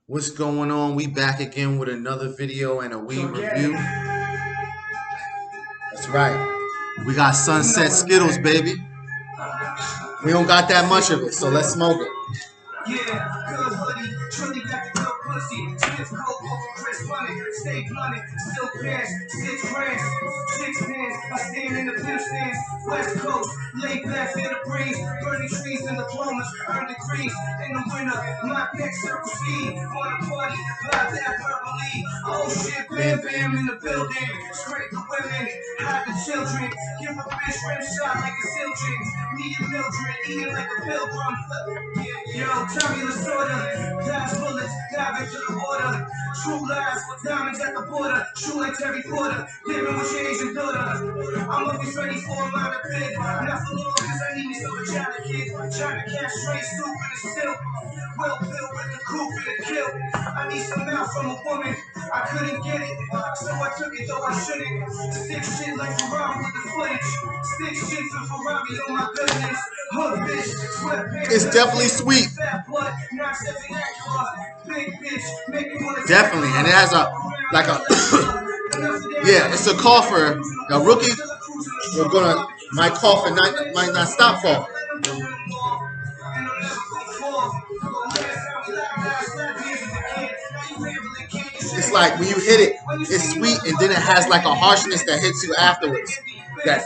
What's going on? We back again with another video and a weed review. That's right. We got Sunset Skittles, baby. We don't got that much of it, so let's smoke it. Yeah, good hoodie, truly got the good pussy. Smith coat over Chris money, stay blunted, silk pants, 6 grams, 6 pants. I stand in the pimp stands, West Coast, lay back in the breeze, burning trees and diplomas, earn degrees. In the winter, my neck circle speed, wanna party, fly that verbally. Oh shit, bam bam in the building, scrape the women, hide the children, give a bitch rim shot like a Siljan. Me and Mildred, eating like a pilgrim. Yo, Tommy Lasorda, glass bullets, dive into the water. True lies, diamonds at the border. True like Terry Porter, living with your Asian daughter. I'm always ready for a minor bid. Not for long, cause I need me some vagina kid. Trying to catch straight soup in the silk. Well built with the coupe and the kill. I need some mouth from a woman. I couldn't get it, so I took it though I shouldn't. Stick shit like Ferrari with the footage. Stick shit for Ferrari on my goodness. Hood bitch, sweatpants. It's definitely sweet. Definitely, and it has a like a yeah, it's a cough for a rookie. We're gonna might cough and might not stop coughing. It's like when you hit it, it's sweet, and then it has like a harshness that hits you afterwards. That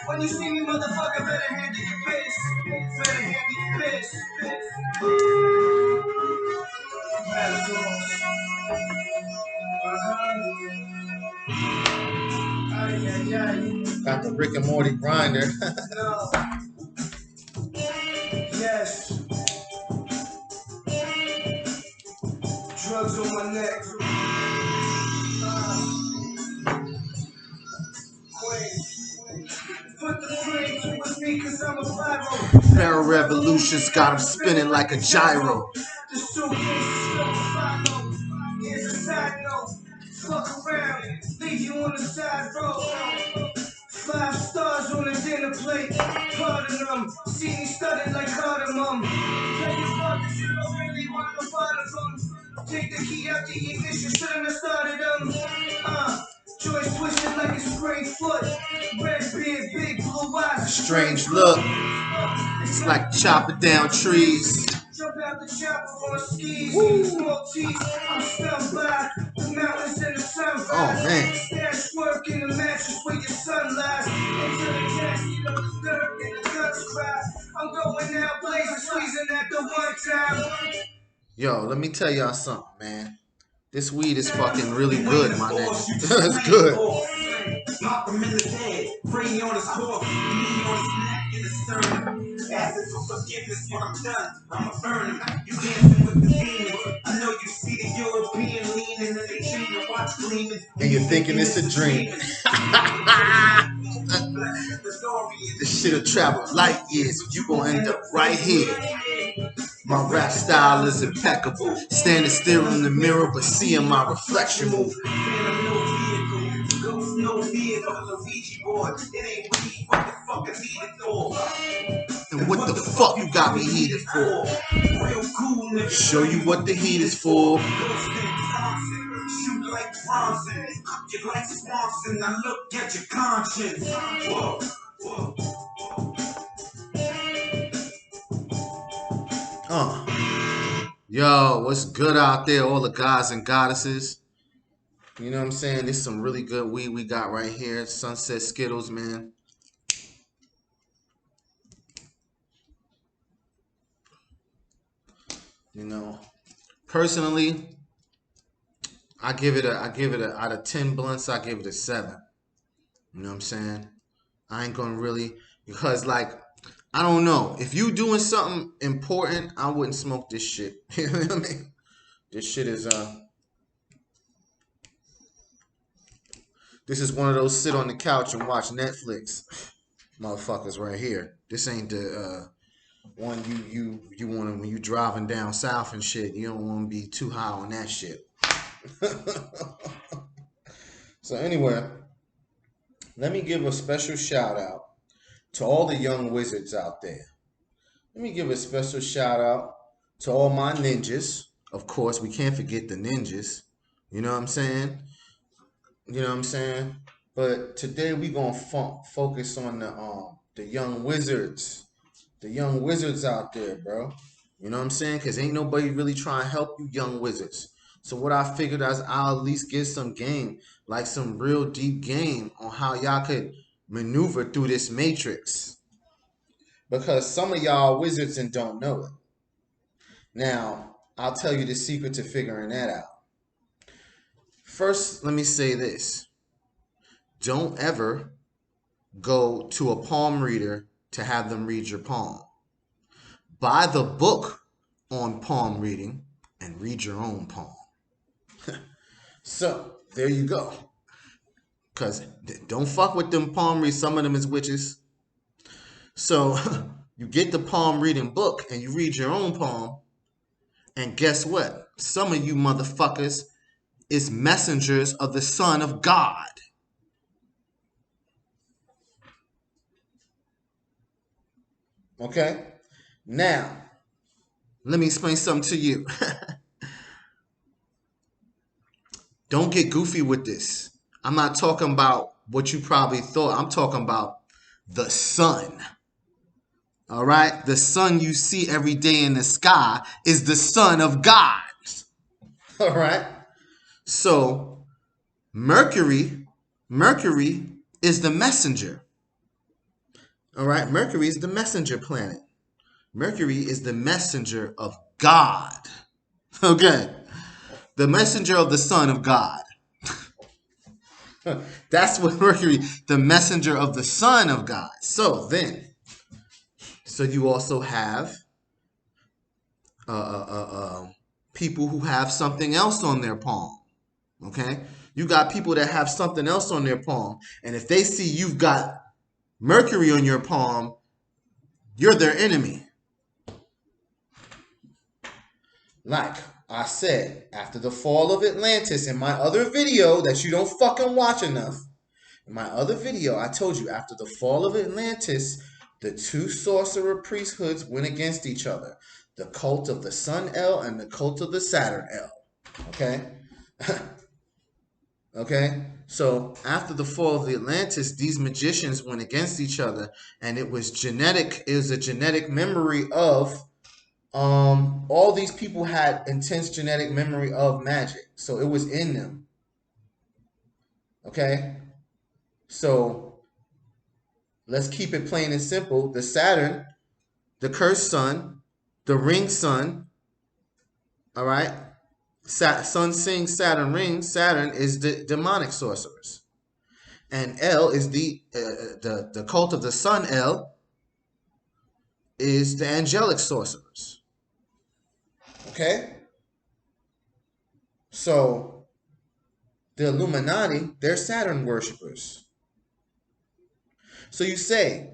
when you see me, motherfucker, better handle your bitch. Better handle your bitch. Got the Rick and Morty grinder. Yes. Drugs on my neck. Put the frame towards me cause I'm a viral. Barrel Revolution's got him spinning like a gyro. The suitcase is still a follow. Here's a side note. Fuck around, leave you on the side road. 5 stars on the dinner plate. Pardon them, see me studded like cardamom. Tell you fuck this shit, I really want no part of them. Take the key out the ignition, shouldn't have started them. Joyce twisted like a sprained foot. Red beard, big blue eyes. Strange look. It's like chopping down trees. Jump out the chopper on skis. Smoke teeth. I'm stunned by the mountains and the sunrise. Oh man. Stash work in the mattress where your sun lies. Into the casket of the dirt and the guts cry. I'm going out blazing, squeezing at the one time. Yo, let me tell y'all something, man. This weed is fucking really good, my nigga. It's good. Pop him in the head, bring on his core, me on his neck in the stern. Asking for forgiveness when I'm done, I'ma burn him. You dancing with the demons. I know you see the European leaning and they treat your watch gleaming. And you're thinking it's a dream. This shit'll travel light years. You gon' end up right here. My rap style is impeccable. Standing still in the mirror, but seeing my reflection move. And what the fuck you got me heated for? Show you what the heat is for. Shoot like Bronson, cook you like Swanson. Now look at your conscience. Whoa, whoa. Yo, what's good out there, all the guys and goddesses? You know what I'm saying? This is some really good weed we got right here. Sunset Skittles, man. You know, personally, I give it a out of 10 blunts, I give it a 7. You know what I'm saying? I ain't gonna really, because like, I don't know. If you doing something important, I wouldn't smoke this shit. You know what I mean? This shit is this is one of those sit on the couch and watch Netflix motherfuckers right here. This ain't the one you want to, when you driving down south and shit. You don't want to be too high on that shit. So anyway, let me give a special shout out to all the young wizards out there. Let me give a special shout out to all my ninjas. Of course, we can't forget the ninjas. You know what I'm saying? You know what I'm saying? But today we gonna focus on the young wizards, the young wizards out there, bro. You know what I'm saying? Cause ain't nobody really trying to help you young wizards. So what I figured is I'll at least give some game, like some real deep game on how y'all could maneuver through this matrix. Because some of y'all wizards and don't know it. Now, I'll tell you the secret to figuring that out. First, let me say this. Don't ever go to a palm reader to have them read your palm. Buy the book on palm reading and read your own palm. So, there you go. Because don't fuck with them palm readers. Some of them is witches. So, you get the palm reading book and you read your own palm. And guess what? Some of you motherfuckers is messengers of the Son of God. Okay? Now, let me explain something to you. Don't get goofy with this. I'm not talking about what you probably thought. I'm talking about the sun. All right? The sun you see every day in the sky is the Son of God. All right? So, Mercury is the messenger. All right? Mercury is the messenger planet. Mercury is the messenger of God. Okay? The messenger of the Son of God. That's what Mercury, the messenger of the Son of God. So you also have people who have something else on their palm. Okay? You got people that have something else on their palm. And if they see you've got Mercury on your palm, you're their enemy. Like I said, after the fall of Atlantis, in my other video that you don't fucking watch enough, in my other video, I told you after the fall of Atlantis, the two sorcerer priesthoods went against each other. The cult of the Sun El and the cult of the Saturn El. Okay? Okay? So after the fall of the Atlantis, these magicians went against each other, and it was genetic. It was a genetic memory of all these people had intense genetic memory of magic, so it was in them. Okay, so let's keep it plain and simple. The Saturn, the cursed sun, the ring sun. All right, sun sings, Saturn rings. Saturn is the demonic sorcerers, and El is the cult of the Sun. El is the angelic sorcerers. Okay? So, the Illuminati, they're Saturn worshippers. So you say,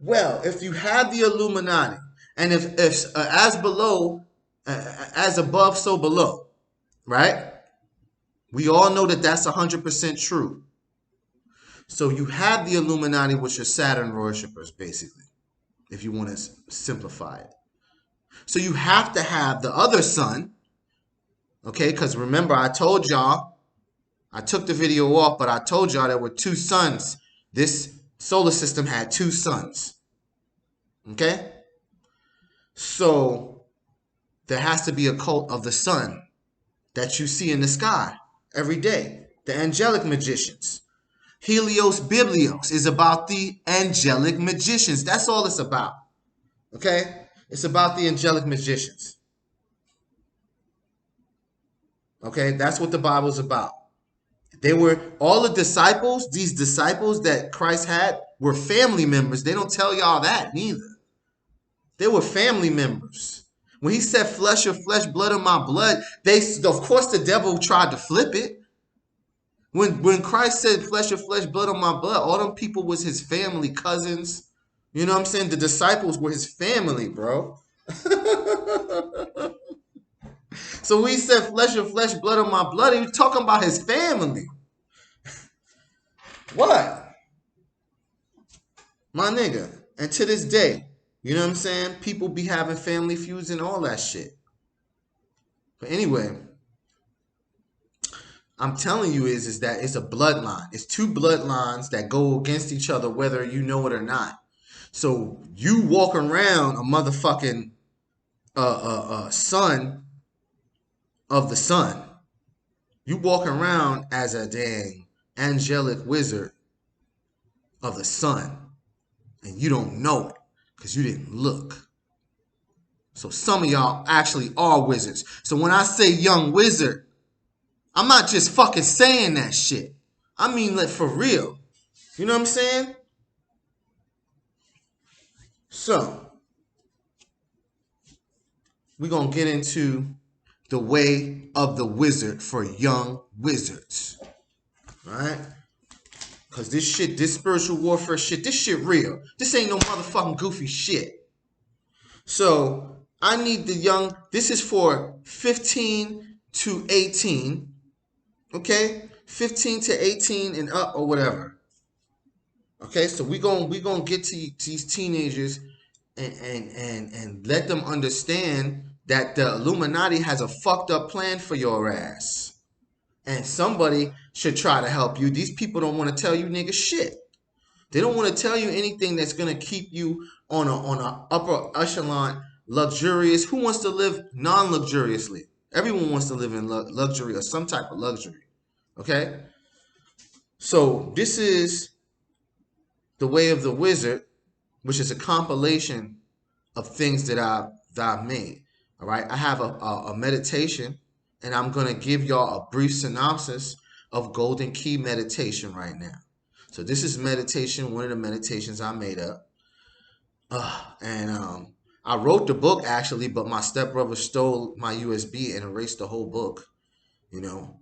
well, if you have the Illuminati, and if as below, as above, so below, right? We all know that that's 100% true. So you have the Illuminati, which are Saturn worshippers, basically, if you want to simplify it. So you have to have the other sun, okay? Because remember, I told y'all, I took the video off, but I told y'all there were two suns. This solar system had two suns, okay? So there has to be a cult of the sun that you see in the sky every day. The angelic magicians. Helios Biblios is about the angelic magicians. That's all it's about, okay? It's about the angelic magicians. Okay, that's what the Bible's about. They were all the disciples, these disciples that Christ had were family members. They don't tell y'all that neither. They were family members. When he said flesh of flesh, blood of my blood, of course the devil tried to flip it. When Christ said flesh of flesh, blood of my blood, all them people was his family, cousins. You know what I'm saying? The disciples were his family, bro. So when he said flesh of flesh, blood of my blood, he was talking about his family. What? My nigga. And to this day, You know what I'm saying? People be having family feuds and all that shit. But anyway, I'm telling you is that it's a bloodline. It's two bloodlines that go against each other, whether you know it or not. So you walk around a motherfucking son of the sun. You walk around as a dang angelic wizard of the sun, and you don't know it because you didn't look. So some of y'all actually are wizards. So when I say young wizard, I'm not just fucking saying that shit. I mean, like, for real. You know what I'm saying? So we're going to get into the way of the wizard for young wizards. Right? Because this shit, this spiritual warfare shit, this shit real. This ain't no motherfucking goofy shit. So I need the young, this is for 15 to 18. Okay? 15 to 18 and up or whatever. Okay? So we gonna get to these teenagers and let them understand that the Illuminati has a fucked up plan for your ass. And somebody should try to help you. These people don't want to tell you nigga shit. They don't want to tell you anything that's going to keep you on a upper echelon luxurious. Who wants to live non-luxuriously? Everyone wants to live in luxury or some type of luxury. Okay? So this is The Way of the Wizard, which is a compilation of things that I've made. All right? I have a meditation, and I'm going to give y'all a brief synopsis of Golden Key meditation right now. So this is meditation, one of the meditations I made up. And I wrote the book actually, but my stepbrother stole my USB and erased the whole book, you know,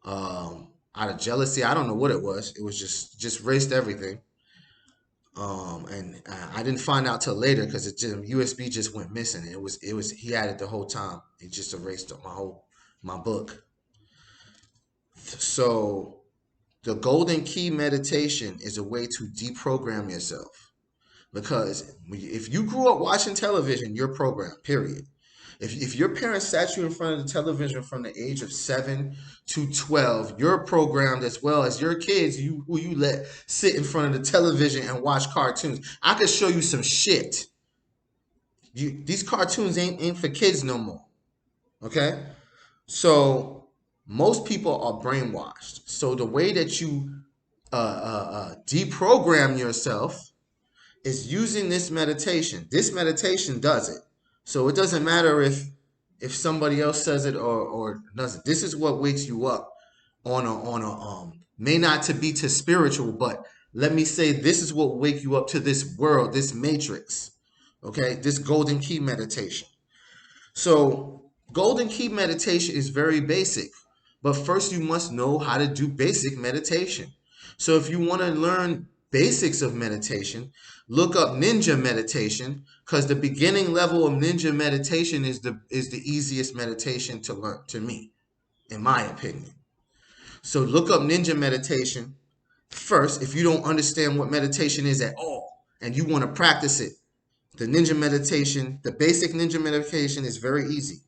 out of jealousy. I don't know what it was. It was just erased everything. And I didn't find out till later because USB just went missing. It was he had it the whole time. He just erased my book. So the Golden Key meditation is a way to deprogram yourself. Because if you grew up watching television, you're programmed, period. If your parents sat you in front of the television from the age of 7 to 12, you're programmed as well as your kids who you let sit in front of the television and watch cartoons. I could show you some shit. These cartoons ain't for kids no more. Okay? So most people are brainwashed. So the way that you deprogram yourself is using this meditation. This meditation does it. So it doesn't matter if somebody else says it or doesn't. This is what wakes you up on a may not to be too spiritual, but let me say this is what wake you up to this world, this matrix. Okay, this Golden Key meditation. So Golden Key meditation is very basic, but first you must know how to do basic meditation. So if you want to learn basics of meditation, look up ninja meditation, because the beginning level of ninja meditation is the easiest meditation to learn, to me, in my opinion. So look up ninja meditation first if you don't understand what meditation is at all and you want to practice it. The ninja meditation, the basic ninja meditation is very easy.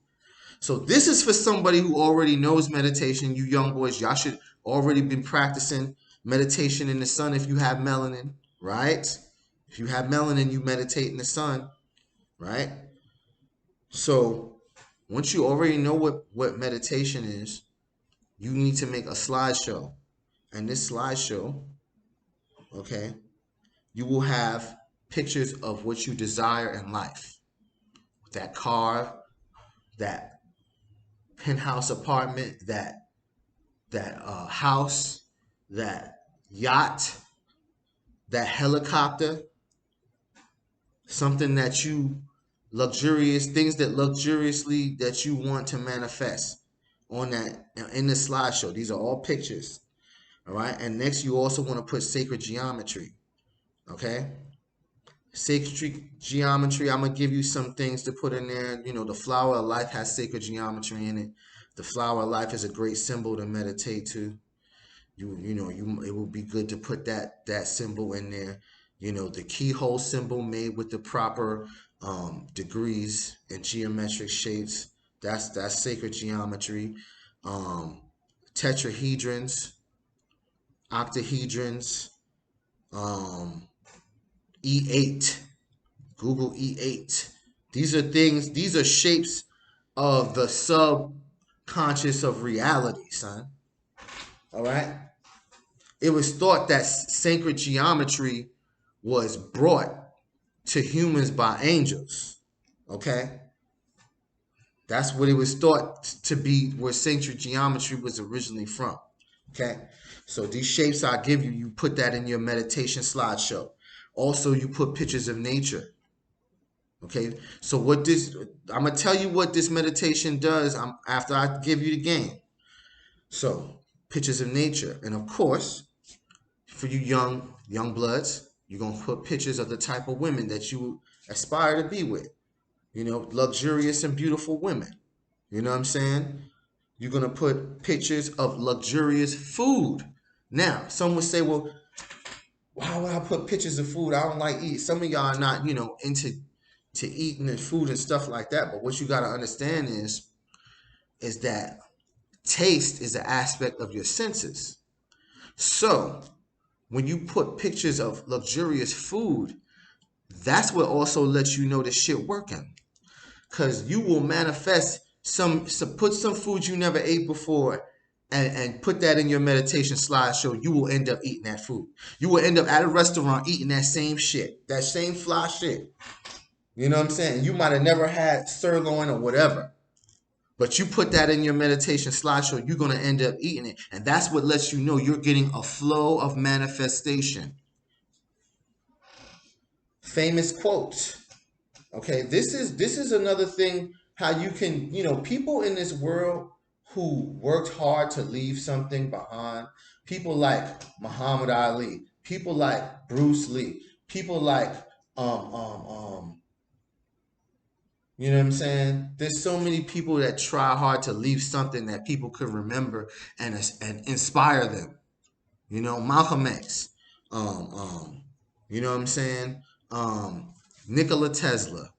So this is for somebody who already knows meditation. You young boys, y'all should already been practicing meditation in the sun if you have melanin, right? If you have melanin, you meditate in the sun, right? So once you already know what meditation is, you need to make a slideshow. And this slideshow, okay, you will have pictures of what you desire in life. That car, that penthouse apartment, that house, that yacht, that helicopter, something that you luxurious, things that luxuriously that you want to manifest on that in the slideshow. These are all pictures. All right. And next you also want to put sacred geometry. Okay. Sacred geometry. I'm gonna give you some things to put in there. You know, the flower of life has sacred geometry in it. The flower of life is a great symbol to meditate to. It will be good to put that symbol in there. You know, the keyhole symbol made with the proper degrees and geometric shapes. That's sacred geometry. Um, Tetrahedrons, octahedrons, um, E8. Google E8. These are things. These are shapes of the subconscious of reality, son. All right. It was thought that sacred geometry was brought to humans by angels. Okay. That's what it was thought to be, where sacred geometry was originally from. Okay. So these shapes I give you, you put that in your meditation slideshow. Also, you put pictures of nature. Okay. So what this, I'm gonna tell you what this meditation does. After I give you the game. So pictures of nature, and of course, for you young bloods, you're gonna put pictures of the type of women that you aspire to be with. You know, luxurious and beautiful women. You know what I'm saying? You're gonna put pictures of luxurious food. Now, some would say, well, why would I put pictures of food? I don't like eat. Some of y'all are not, into eating and food and stuff like that. But what you gotta understand is that taste is an aspect of your senses. So when you put pictures of luxurious food, that's what also lets you know the shit working. Cause you will manifest put some food you never ate before and put that in your meditation slideshow. You will end up eating that food. You will end up at a restaurant eating that same shit, that same fly shit. You know what I'm saying? You might have never had sirloin or whatever, but you put that in your meditation slideshow, you're going to end up eating it. And that's what lets you know you're getting a flow of manifestation. Famous quotes. Okay, this is another thing, how you can, people in this world who worked hard to leave something behind, people like Muhammad Ali, people like Bruce Lee, people like you know what I'm saying? There's so many people that try hard to leave something that people could remember and inspire them. You know, Malcolm X, um, um, you know what I'm saying? Nikola Tesla,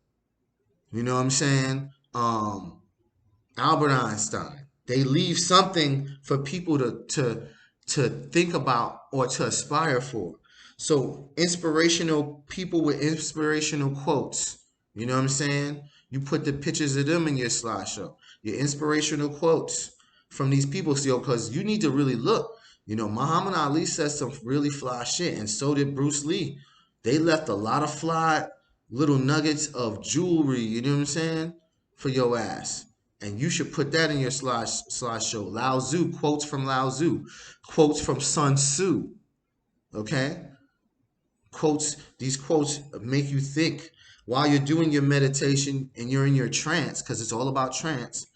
you know what I'm saying? Albert Einstein. They leave something for people to think about or to aspire for. So inspirational people with inspirational quotes. You know what I'm saying? You put the pictures of them in your slideshow. Your inspirational quotes from these people, because you need to really look. You know, Muhammad Ali said some really fly shit, and so did Bruce Lee. They left a lot of fly little nuggets of jewelry, you know what I'm saying, for your ass. And you should put that in your slideshow. Lao Tzu, quotes from Lao Tzu, quotes from Sun Tzu. Okay? Quotes, these quotes make you think while you're doing your meditation and you're in your trance, because it's all about trance.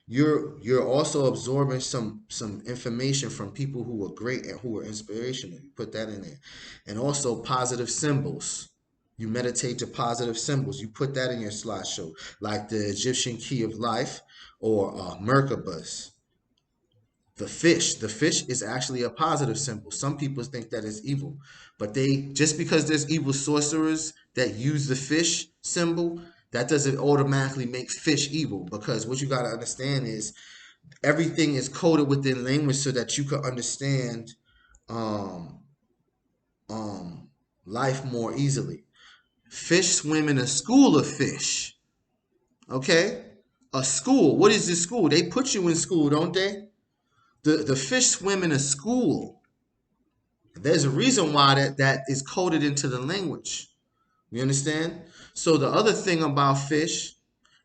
You're also absorbing some information from people who were great and who were inspirational. You put that in there. And also positive symbols. You meditate to positive symbols. You put that in your slideshow, like the Egyptian key of life or Merkabah's. The fish. The fish is actually a positive symbol. Some people think that it's evil, but just because there's evil sorcerers that use the fish symbol, that doesn't automatically make fish evil. Because what you got to understand is everything is coded within language so that you can understand um, life more easily. Fish swim in a school of fish. Okay? A school. What is this school? They put you in school, don't they? The fish swim in a school. There's a reason why that is coded into the language. You understand? So the other thing about fish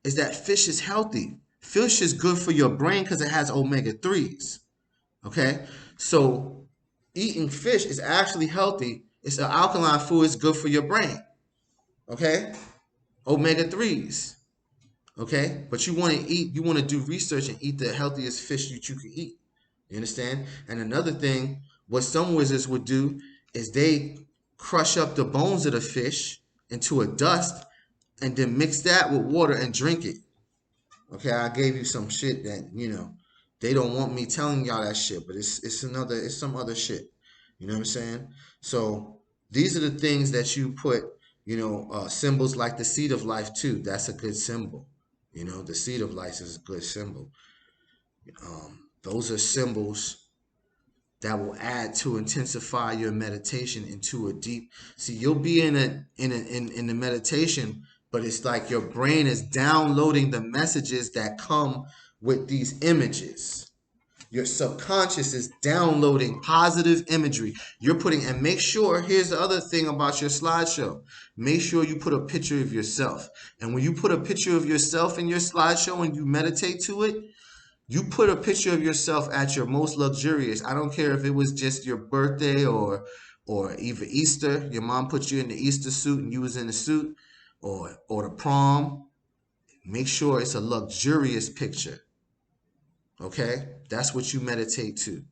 is that fish is healthy. Fish is good for your brain because it has omega-3s. Okay? So eating fish is actually healthy. It's an alkaline food. It's good for your brain. Okay? Omega-3s. Okay? But you want to do research and eat the healthiest fish that you can eat. You understand? And another thing, what some wizards would do is they crush up the bones of the fish into a dust and then mix that with water and drink it. Okay, I gave you some shit that, they don't want me telling y'all that shit, but it's some other shit. You know what I'm saying? So These are the things that you put, symbols like the seed of life too. That's a good symbol. The seed of life is a good symbol. Those are symbols that will add to intensify your meditation into a deep. See, you'll be in the meditation, but it's like your brain is downloading the messages that come with these images. Your subconscious is downloading positive imagery. You're putting, and make sure, here's the other thing about your slideshow. Make sure you put a picture of yourself. And when you put a picture of yourself in your slideshow and you meditate to it, you put a picture of yourself at your most luxurious. I don't care if it was just your birthday or even Easter. Your mom put you in the Easter suit and you was in the suit, or the prom. Make sure it's a luxurious picture. Okay? That's what you meditate to.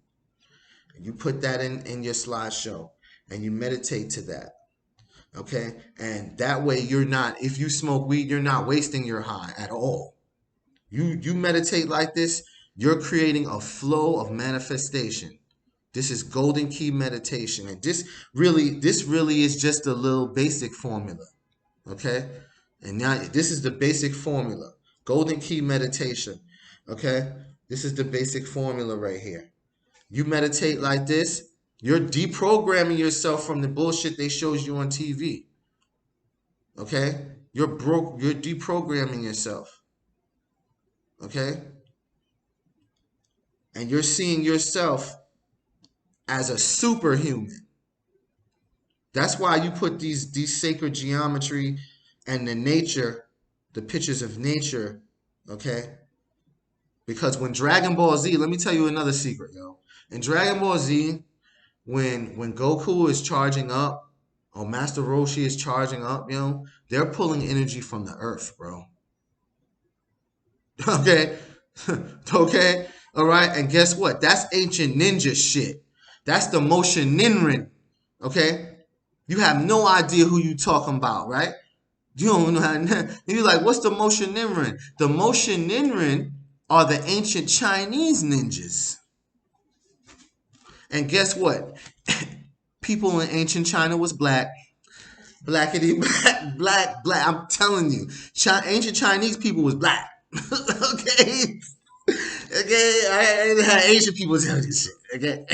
You put that in your slideshow and you meditate to that. Okay? And that way you're not, if you smoke weed, you're not wasting your high at all. You meditate like this, you're creating a flow of manifestation. This is golden key meditation. And this really is just a little basic formula. Okay? And now this is the basic formula. Golden key meditation. Okay? This is the basic formula right here. You meditate like this, you're deprogramming yourself from the bullshit they shows you on TV. Okay? You're deprogramming yourself. Okay? And you're seeing yourself as a superhuman. That's why you put these sacred geometry and the pictures of nature, okay? Because when Dragon Ball Z, let me tell you another secret, yo. In Dragon Ball Z, when Goku is charging up, or Master Roshi is charging up, they're pulling energy from the earth, bro. Okay? Okay? All right? And guess what? That's ancient ninja shit. That's the Moshin Ninrin. Okay? You have no idea who you talking about, right? You don't know how. You're like, what's the Moshin Ninrin? The Moshin Ninrin are the ancient Chinese ninjas. And guess what? People in ancient China was black. Blackity black. I'm telling you. Ancient Chinese people was black. Okay? Okay? I ain't had Asian people tell this shit. Okay?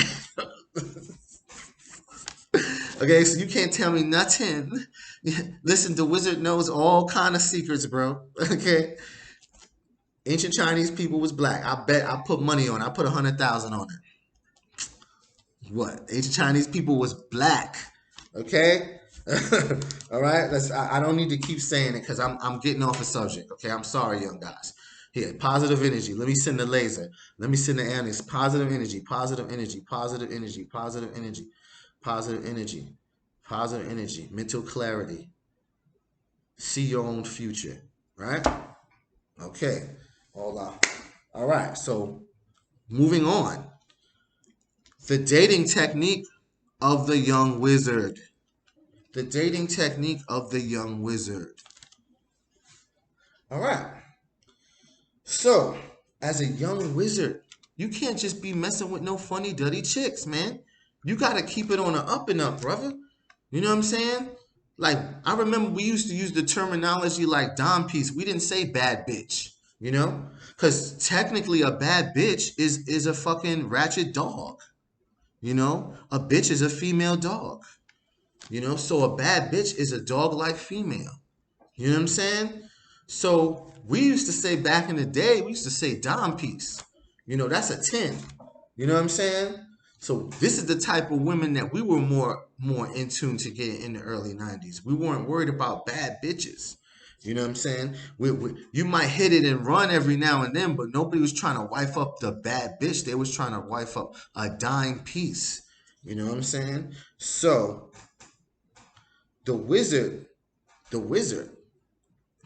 Okay, so you can't tell me nothing. Listen, the wizard knows all kind of secrets, bro. Okay? Ancient Chinese people was black. I bet I put money on it. I put 100,000 on it. What? Ancient Chinese people was black. Okay? All right? I don't need to keep saying it because I'm getting off the subject. Okay? I'm sorry, young guys. Here, positive energy. Let me send the laser. Let me send the analyst. Positive energy, positive energy, positive energy, positive energy, positive energy, positive energy, mental clarity. See your own future. Right? Okay. Hold on. All right. So moving on. The dating technique of the young wizard. The dating technique of the young wizard. All right. So, as a young wizard, you can't just be messing with no funny, dirty chicks, man. You got to keep it on the up and up, brother. You know what I'm saying? Like, I remember we used to use the terminology like Dom piece. We didn't say bad bitch, Because technically a bad bitch is a fucking ratchet dog. A bitch is a female dog. So a bad bitch is a dog-like female. You know what I'm saying? So we used to say back in the day, we used to say Dom piece. That's a 10. You know what I'm saying? So this is the type of women that we were more in tune to get in the early 90s. We weren't worried about bad bitches. You know what I'm saying? You might hit it and run every now and then, but nobody was trying to wife up the bad bitch. They was trying to wife up a dying piece. You know what I'm saying? So the wizard,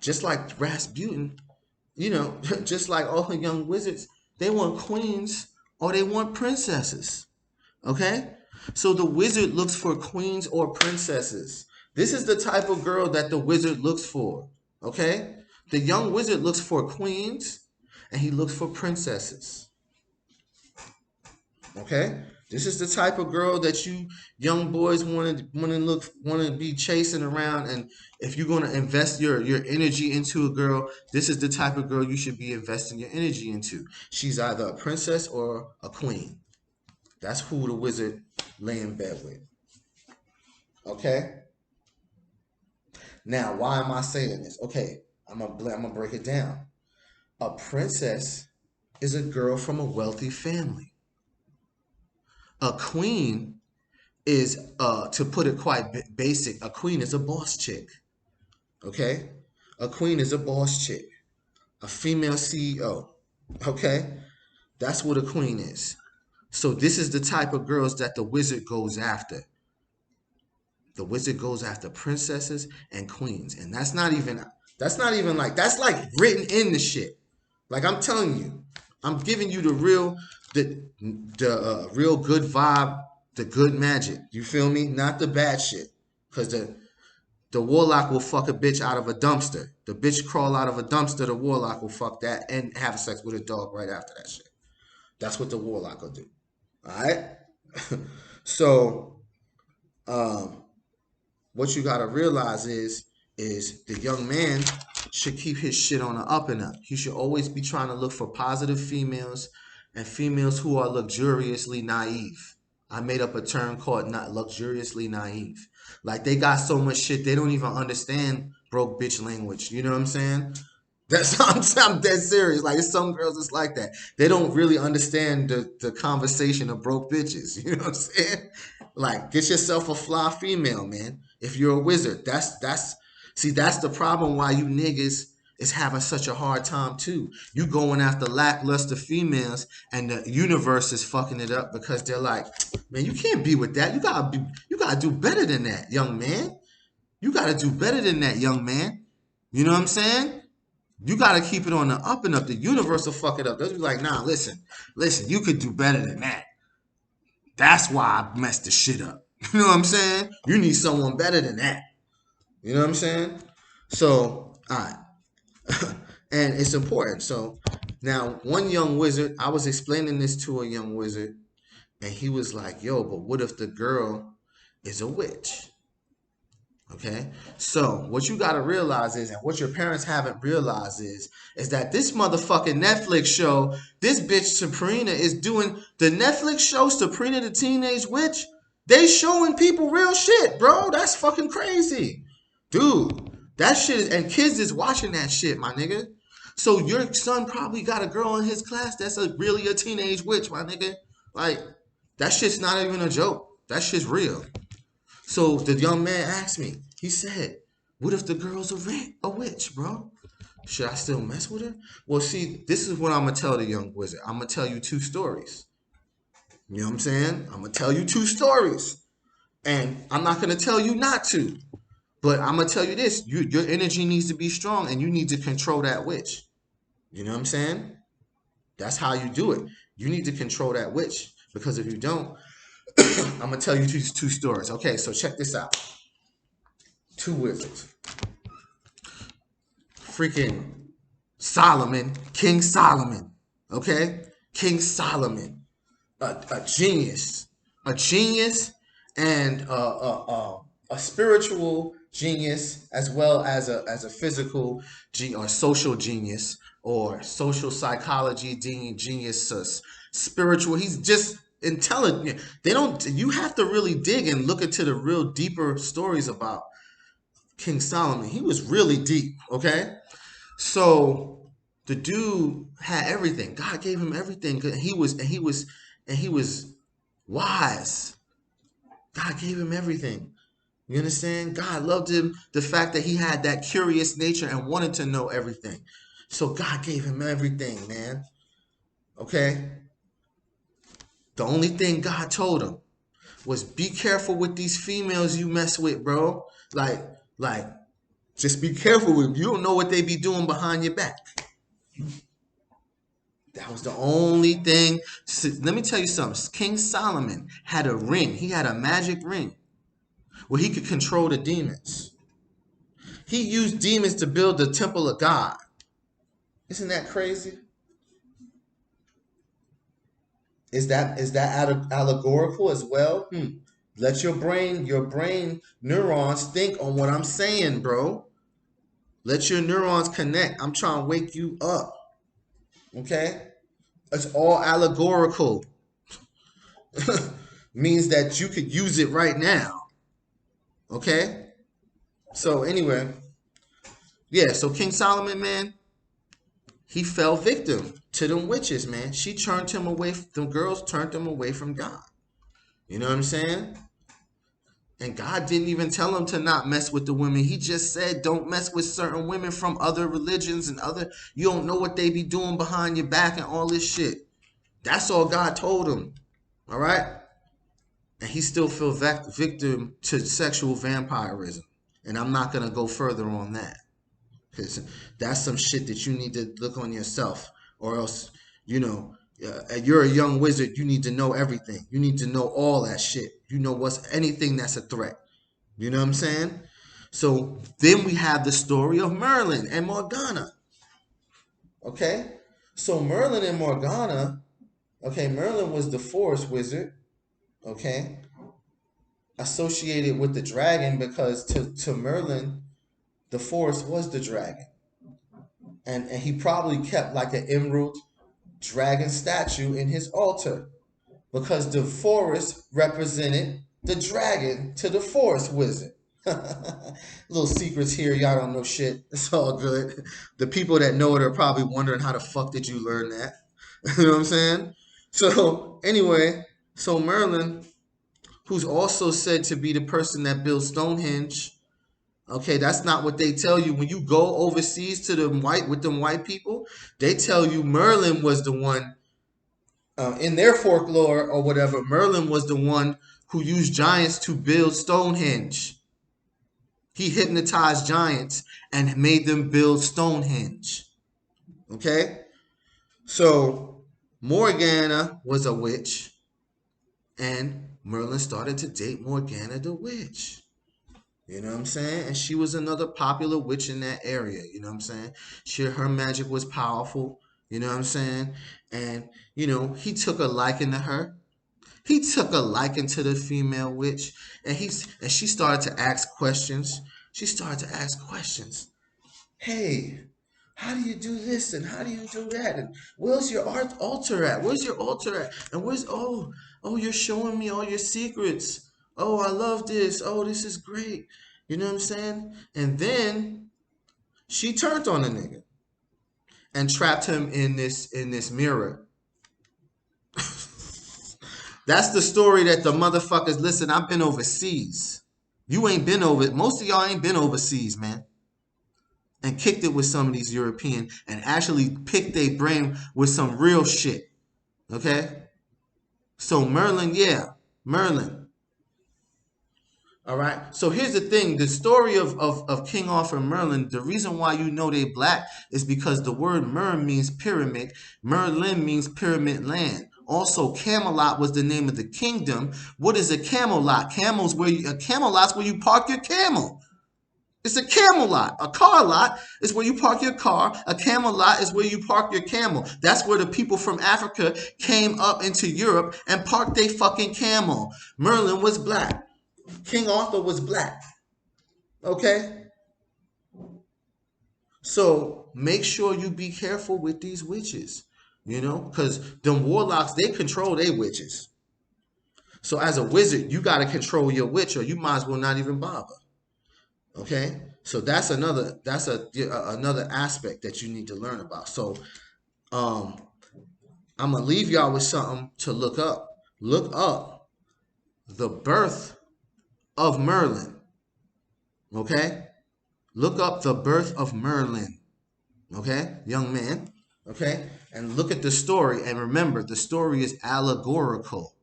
just like Rasputin, just like all the young wizards, they want queens or they want princesses. Okay? So the wizard looks for queens or princesses. This is the type of girl that the wizard looks for. Okay? The young wizard looks for queens and he looks for princesses. Okay? This is the type of girl that you young boys want to be chasing around. And if you're gonna invest your energy into a girl, this is the type of girl you should be investing your energy into. She's either a princess or a queen. That's who the wizard lay in bed with. Okay. Now, why am I saying this? Okay, I'm gonna break it down. A princess is a girl from a wealthy family. A queen is, to put it quite basic, a queen is a boss chick. Okay, a queen is a boss chick, a female CEO. Okay, that's what a queen is. So this is the type of girls that the wizard goes after. The wizard goes after princesses and queens, and that's not even like that's like written in the shit. Like I'm telling you, I'm giving you the real good vibe, the good magic. You feel me? Not the bad shit. Cause the warlock will fuck a bitch out of a dumpster. The bitch crawl out of a dumpster. The warlock will fuck that and have sex with a dog right after that shit. That's what the warlock will do. All right. So, um, what you gotta realize is the young man should keep his shit on the up and up. He should always be trying to look for positive females and females who are luxuriously naive. I made up a term called not luxuriously naive. Like they got so much shit they don't even understand broke bitch language. You know what I'm saying? That's I'm dead serious. Like it's some girls it's like that. They don't really understand the conversation of broke bitches. You know what I'm saying? Like get yourself a fly female, man. If you're a wizard, that's the problem why you niggas is having such a hard time too. You going after lackluster females and the universe is fucking it up because they're like, man, you can't be with that. You gotta do better than that, young man. You gotta do better than that, young man. You know what I'm saying? You got to keep it on the up and up. The universe will fuck it up. They'll be like, nah, listen, you could do better than that. That's why I messed the shit up. You know what I'm saying? You need someone better than that. You know what I'm saying? So, all right. And it's important. So, now, one young wizard, I was explaining this to a young wizard, and he was like, yo, but what if the girl is a witch? Okay, so what you gotta realize is, and what your parents haven't realized is that this motherfucking Netflix show, this bitch Sabrina is doing the Netflix show Sabrina the Teenage Witch. They showing people real shit, bro. That's fucking crazy, dude. That shit is, and kids is watching that shit, my nigga. So your son probably got a girl in his class that's really a teenage witch, my nigga. Like that shit's not even a joke. That shit's real. So the young man asked me, he said, what if the girl's a witch, bro? Should I still mess with her? Well, see, this is what I'm going to tell the young wizard. I'm going to tell you two stories. You know what I'm saying? I'm going to tell you two stories. And I'm not going to tell you not to. But I'm going to tell you this. Your energy needs to be strong and you need to control that witch. You know what I'm saying? That's how you do it. You need to control that witch. Because if you don't, I'm going to tell you two stories. Okay, so check this out. Two wizards. Freaking Solomon, King Solomon. Okay? King Solomon. A genius. A genius and a spiritual genius as well as a physical or social genius or social psychology genius, spiritual. He's just intelligent. They don't. You have to really dig and look into the real deeper stories about King Solomon. He was really deep. Okay, so the dude had everything. God gave him everything. He was wise. God gave him everything. You understand? God loved him, the fact that he had that curious nature and wanted to know everything. So God gave him everything, man. Okay? The only thing God told him was be careful with these females you mess with, bro. Like, just be careful with them. You don't know what they be doing behind your back. That was the only thing. So, let me tell you something. King Solomon had a ring. He had a magic ring where he could control the demons. He used demons to build the temple of God. Isn't that crazy? Is that allegorical as well? Let your brain neurons think on what I'm saying, bro. Let your neurons connect. I'm trying to wake you up. Okay? It's all allegorical. Means that you could use it right now. Okay? So anyway, yeah, so King Solomon, man, he fell victim to them witches, man. She turned him away, them girls turned him away from God. You know what I'm saying? And God didn't even tell him to not mess with the women. He just said, don't mess with certain women from other religions and other, you don't know what they be doing behind your back and all this shit. That's all God told him. All right? And he still fell victim to sexual vampirism. And I'm not going to go further on that. Because that's some shit that you need to look on yourself. Or else, you know, you're a young wizard. You need to know everything. You need to know all that shit. You know what's anything that's a threat. You know what I'm saying? So then we have the story of Merlin and Morgana. Okay? So Merlin and Morgana, okay, Merlin was the forest wizard, okay, associated with the dragon because to Merlin, the forest was the dragon. And he probably kept like an emerald dragon statue in his altar because the forest represented the dragon to the forest wizard. Little secrets here, y'all don't know shit. It's all good. The people that know it are probably wondering how the fuck did you learn that? You know what I'm saying? So anyway, so Merlin, who's also said to be the person that built Stonehenge. Okay, that's not what they tell you when you go overseas to them white people. They tell you Merlin was the one in their folklore or whatever. Merlin was the one who used giants to build Stonehenge. He hypnotized giants and made them build Stonehenge. Okay, so Morgana was a witch, and Merlin started to date Morgana the witch. You know what I'm saying? And she was another popular witch in that area. You know what I'm saying? Her magic was powerful. You know what I'm saying? And, you know, he took a liking to her. He took a liking to the female witch. And she started to ask questions. She started to ask questions. Hey, how do you do this? And how do you do that? And where's your altar at? Where's your altar at? And you're showing me all your secrets. Oh, I love this. Oh, this is great. You know what I'm saying? And then she turned on the nigga and trapped him in this mirror. That's the story that the motherfuckers, listen, I've been overseas. You ain't been over, most of y'all ain't been overseas, man. And kicked it with some of these European and actually picked their brain with some real shit. Okay? So Merlin, yeah, Merlin. All right. So here's the thing. The story of King Arthur and Merlin, the reason why you know they black is because the word Mer means pyramid. Merlin means pyramid land. Also, Camelot was the name of the kingdom. What is a Camelot? A Camelot's where you park your camel. It's a camel lot. A car lot is where you park your car. A camel lot is where you park your camel. That's where the people from Africa came up into Europe and parked their fucking camel. Merlin was black. King Arthur was black. Okay? So make sure you be careful with these witches. You know? Because them warlocks, they control their witches. So as a wizard, you got to control your witch or you might as well not even bother. Okay, so that's another aspect that you need to learn about. So I'm gonna leave y'all with something to look up. Look up the birth of Merlin. Okay, look up the birth of Merlin. Okay, young man. Okay, and look at the story. And remember, the story is allegorical.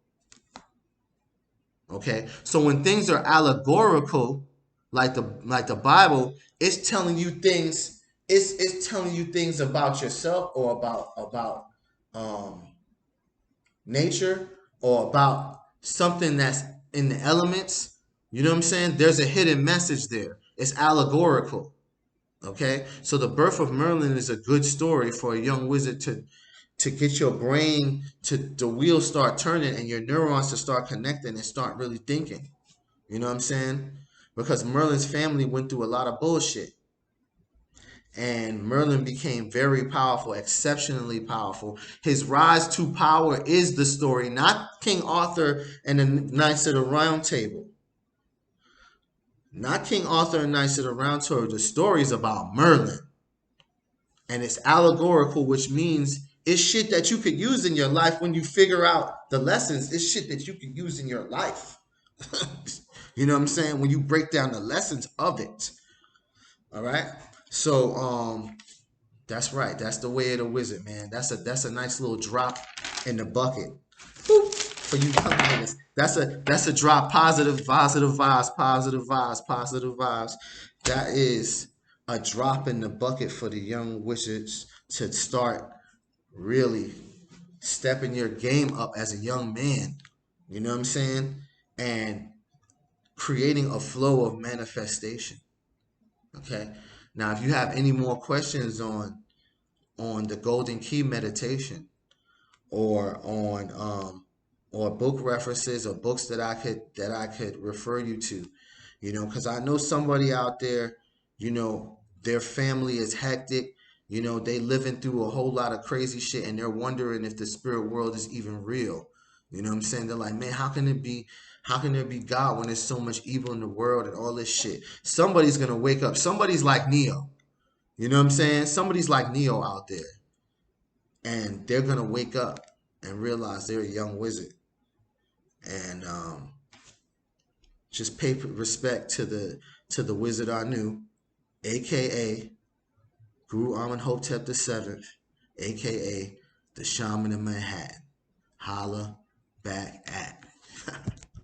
Okay, so when things are allegorical, like the Bible, it's telling you things. It's telling you things about yourself or about nature or about something that's in the elements. You know what I'm saying? There's a hidden message there. It's allegorical. Okay, so the birth of Merlin is a good story for a young wizard to get your brain to the wheels start turning and your neurons to start connecting and start really thinking. You know what I'm saying? Because Merlin's family went through a lot of bullshit. And Merlin became very powerful, exceptionally powerful. His rise to power is the story, not King Arthur and the Knights of the Round Table. Not King Arthur and Knights of the Round Table. The story is about Merlin. And it's allegorical, which means it's shit that you could use in your life when you figure out the lessons. It's shit that you could use in your life. You know what I'm saying? When you break down the lessons of it. All right. So that's right. That's the way of the wizard, man. That's a nice little drop in the bucket. Boop, for you young niggas. That's a drop. Positive vibes, positive vibes, positive vibes. That is a drop in the bucket for the young wizards to start really stepping your game up as a young man. You know what I'm saying? And creating a flow of manifestation. Okay. Now, if you have any more questions on the Golden Key meditation or on or book references or books that I could refer you to, you know, because I know somebody out there, you know, their family is hectic, you know, they living through a whole lot of crazy shit and they're wondering if the spirit world is even real. You know what I'm saying? They're like, man, how can there be God when there's so much evil in the world and all this shit? Somebody's gonna wake up. Somebody's like Neo. You know what I'm saying? Somebody's like Neo out there. And they're gonna wake up and realize they're a young wizard. And just pay respect to the wizard Anu, aka Guru Amenhotep VII, aka the Shaman of Manhattan. Holla back at.